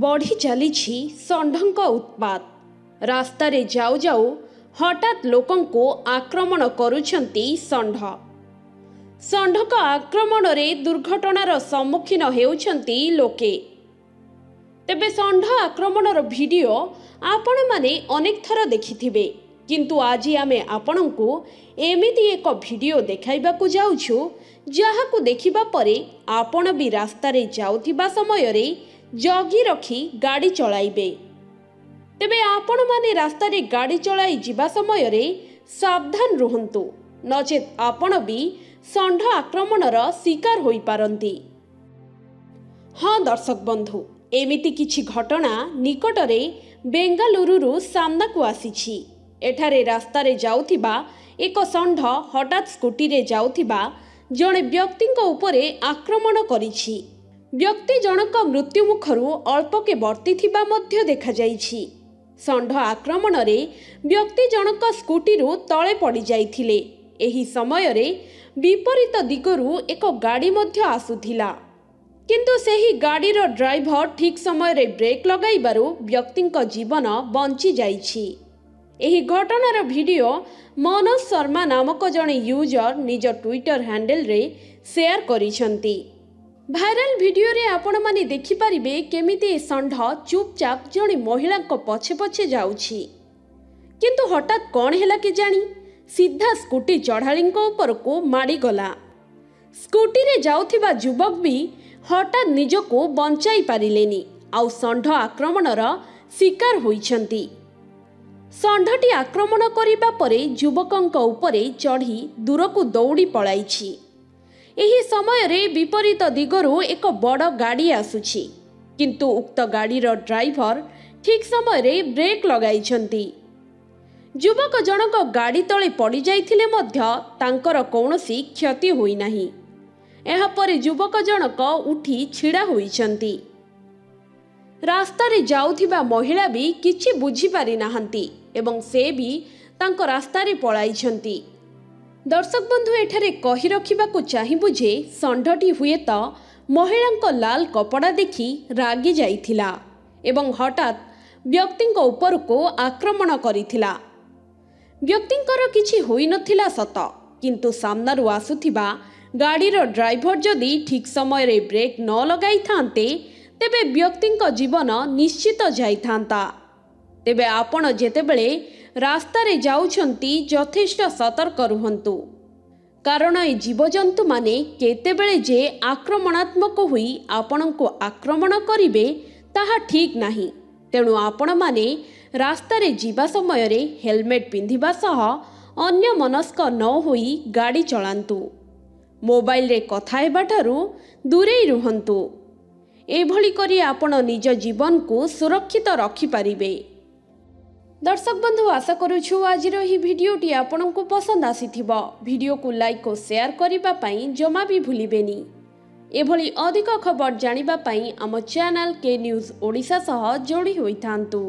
बढ़ी चली षंढ उत्पात। रास्तार जाऊ जाऊ हठात लोकों को आक्रमण करुछंती षंढ। षंढ आक्रमण रे दुर्घटनार सम्मुखीन हेउछंती लोके। तेबे षंढ आक्रमणर वीडियो आपण माने अनेक थर देखिथिबे, किंतु आज आमे आपणंकु एमिति एक वीडियो देखाइबाकु जाउछु जहाकु देखिबा परे आपण भी रास्तारे जाउथिबा समय रे जगी रखी गाड़ी चलाइबे। तेबे आपण माने रास्तारे गाड़ी चलाई जिबा समय रे सावधान रुहंतु, नचेत आपण भी षंढ आक्रमणर शिकार होई पारंती। हाँ दर्शक बंधु, एमिति किछि घटना निकटरे बेंगालुरु सामना को आसीछि। एठारे रास्तारे जाउथिबा एक षंढ हठात स्कूटी रे जाउथिबा जणे व्यक्तिंक उपरे आक्रमण करिछि। व्यक्ति जनक मृत्यु मुखरु अल्पके वर्तिथिबा मध्य देखा जाइछि। षंढ आक्रमण रे व्यक्ति जनक स्कूटी रु तळे पड़ी जाइथिले। एही समय रे विपरीत दिगरु एक गाड़ी मध्य आसुथिला, किंतु सेही गाड़ीर ड्राइवर ठीक समय रे ब्रेक लगाइबारु व्यक्तिंक जीवन बंची जाइछि। एही घटनार वीडियो मनोज शर्मा नामक जणे यूजर निज ट्विटर हैंडल रे शेयर करिसंती। भाइराल वीडियो रे आपण माने देखि परिबे केमिति षंढ चुपचाप जणे महिला को पछे पछे जाउछि, किंतु हठात कोन हैला के जानी सीधा स्कूटी चढ़ाळींक ऊपर को माड़ी गला। स्कूटी रे जाउथिबा युवक भी हठात निजको बंचाई पारिलेनी, आउ षंढ आक्रमणर शिकार होइछंती। षंढटी आक्रमण करिबा परे युवकंक उपरे चढ़ी दूरकू दौड़ी पळाइछि। एही समय रे विपरीत दिगरु एक बड़ गाड़ी आसुछि, किंतु उक्त गाड़ीर ड्राइवर ठीक समय रे ब्रेक लगाइछंती। युवक जनक गाड़ी तळे पड़ी जाइथिले मध्य तांकर कौनसी क्षति होई नाही। एहा परे युवक जनक उठी छिड़ा होइछंती। रास्तारे जाउथिबा महिला भी किछि बुझी पारि नाहंती एवं से भी तांको रास्तारे पळाइछंती। दर्शक बंधु, एठारे कहि रखिबाकु चाहिबु जे षंढटी हुए तो महिलांको लाल कपड़ा देखि रागी जाइथिला एवं हठात व्यक्तिंको उपरको आक्रमण करिथिला। व्यक्तिंकर किछि होई नथिला सत, किंतु सामनारु आसुथिबा गाड़ीर ड्राइवर जदि ठीक समय रे ब्रेक न लगाई थांते तेबे व्यक्तिंक जीवन निश्चित जाइथांता। तेबे आपण जेतेबेले रास्तारे जाउछंती यथेष्ट सतर्क रुहंतु, कारण ए जीवजंतु माने केतेबेले जे आक्रमणात्मक हुई आपणको आक्रमण करिवे ताहा ठीक नाही। तेणु आपण माने रास्तारे जीवा समय रे हेलमेट पिंधिबा सह अन्य मनस्क न होई गाड़ी चलांतु। मोबाइल रे कथा हेबाठारु दूरे रुहंतु। एभली करी आपण निज जीवन को सुरक्षित रखि पारिबे। दर्शक बंधु, आशा करूछु आज ही वीडियोटी आपनको पसंद आसीथिबो। वीडियो को लाइक और शेयर करिबा पई जमा भी भूलिबेनी। एभली अधिक खबर जानिबा पई आम चैनल के न्यूज ओडिशा सह जोड़ी होइथांतु।